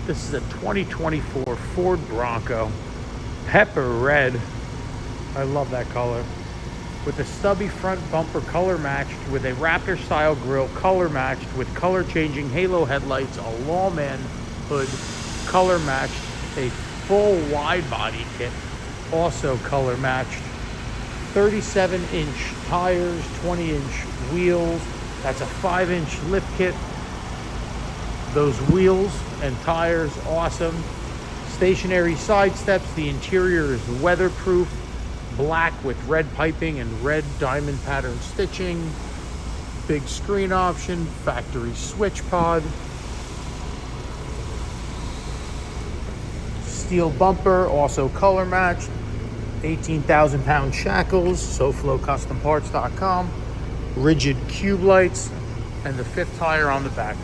This is a 2024 Ford Bronco, pepper red. I love that color. With a stubby front bumper, color matched, with a Raptor style grille, color matched, with color changing halo headlights, a lawman hood, color matched, a full wide body kit, also color matched, 37-inch tires, 20-inch wheels. That's a 5-inch lift kit. Those wheels and tires, awesome. Stationary side steps. The interior is weatherproof, black with red piping and red diamond pattern stitching. Big screen option, factory switch pod. Steel bumper, also color matched. 18,000 pound shackles, SoFloCustomParts.com. Rigid cube lights, and the fifth tire on the back.